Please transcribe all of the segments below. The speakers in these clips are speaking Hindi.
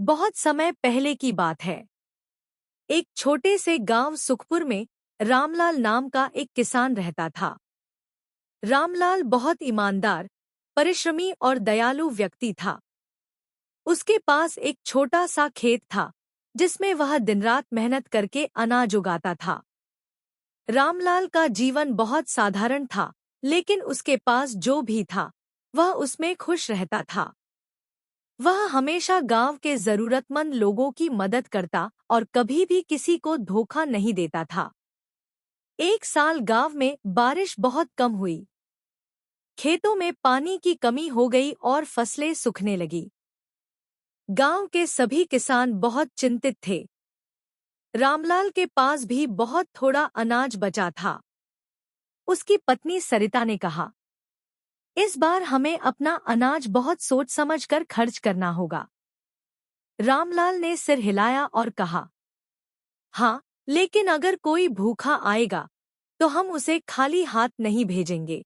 बहुत समय पहले की बात है। एक छोटे से गांव सुखपुर में रामलाल नाम का एक किसान रहता था। रामलाल बहुत ईमानदार, परिश्रमी और दयालु व्यक्ति था। उसके पास एक छोटा सा खेत था, जिसमें वह दिन-रात मेहनत करके अनाज उगाता था। रामलाल का जीवन बहुत साधारण था, लेकिन उसके पास जो भी था, वह उसमें खुश रहता था। वह हमेशा गांव के जरूरतमंद लोगों की मदद करता और कभी भी किसी को धोखा नहीं देता था। एक साल गांव में बारिश बहुत कम हुई। खेतों में पानी की कमी हो गई और फसलें सूखने लगी। गांव के सभी किसान बहुत चिंतित थे। रामलाल के पास भी बहुत थोड़ा अनाज बचा था। उसकी पत्नी सरिता ने कहा, इस बार हमें अपना अनाज बहुत सोच समझ कर खर्च करना होगा। रामलाल ने सिर हिलाया और कहा, हाँ, लेकिन अगर कोई भूखा आएगा तो हम उसे खाली हाथ नहीं भेजेंगे।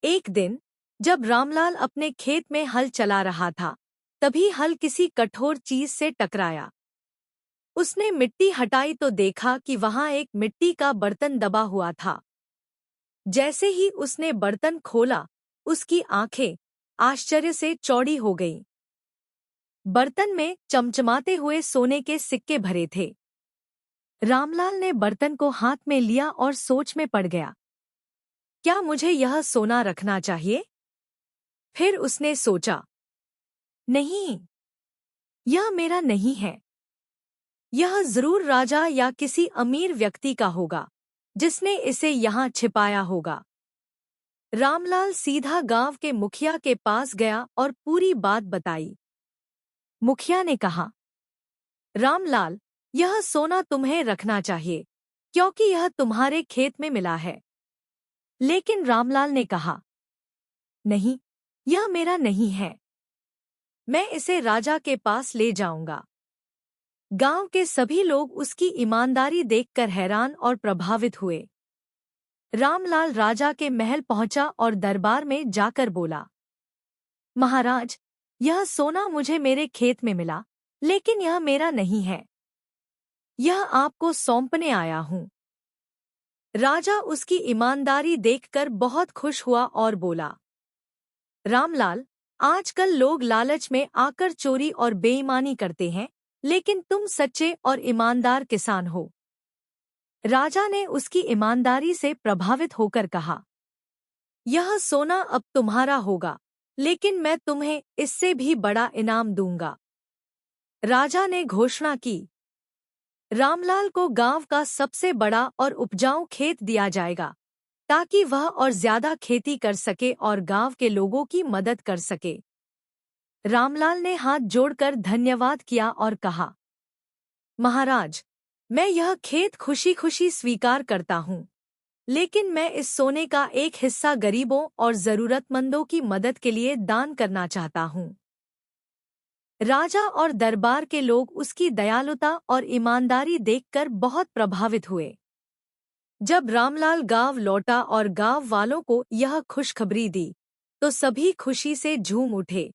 एक दिन जब रामलाल अपने खेत में हल चला रहा था, तभी हल किसी कठोर चीज से टकराया। उसने मिट्टी हटाई तो देखा कि वहां एक मिट्टी का बर्तन दबा हुआ था। जैसे ही उसने बर्तन खोला, उसकी आंखें आश्चर्य से चौड़ी हो गईं। बर्तन में चमचमाते हुए सोने के सिक्के भरे थे। रामलाल ने बर्तन को हाथ में लिया और सोच में पड़ गया। क्या मुझे यह सोना रखना चाहिए? फिर उसने सोचा, नहीं, यह मेरा नहीं है। यह जरूर राजा या किसी अमीर व्यक्ति का होगा, जिसने इसे यहाँ छिपाया होगा। रामलाल सीधा गांव के मुखिया के पास गया और पूरी बात बताई। मुखिया ने कहा, रामलाल, यह सोना तुम्हें रखना चाहिए, क्योंकि यह तुम्हारे खेत में मिला है। लेकिन रामलाल ने कहा, नहीं, यह मेरा नहीं है। मैं इसे राजा के पास ले जाऊंगा। गांव के सभी लोग उसकी ईमानदारी देखकर हैरान और प्रभावित हुए। रामलाल राजा के महल पहुंचा और दरबार में जाकर बोला, महाराज, यह सोना मुझे मेरे खेत में मिला, लेकिन यह मेरा नहीं है। यह आपको सौंपने आया हूं। राजा उसकी ईमानदारी देखकर बहुत खुश हुआ और बोला, रामलाल, आजकल लोग लालच में आकर चोरी और बेईमानी करते हैं, लेकिन तुम सच्चे और ईमानदार किसान हो। राजा ने उसकी ईमानदारी से प्रभावित होकर कहा, यह सोना अब तुम्हारा होगा, लेकिन मैं तुम्हें इससे भी बड़ा इनाम दूंगा। राजा ने घोषणा की, रामलाल को गांव का सबसे बड़ा और उपजाऊ खेत दिया जाएगा, ताकि वह और ज्यादा खेती कर सके और गांव के लोगों की मदद कर सके। रामलाल ने हाथ जोड़कर धन्यवाद किया और कहा, महाराज, मैं यह खेत खुशी खुशी स्वीकार करता हूँ, लेकिन मैं इस सोने का एक हिस्सा गरीबों और जरूरतमंदों की मदद के लिए दान करना चाहता हूँ। राजा और दरबार के लोग उसकी दयालुता और ईमानदारी देखकर बहुत प्रभावित हुए। जब रामलाल गांव लौटा और गांव वालों को यह खुशखबरी दी, तो सभी खुशी से झूम उठे।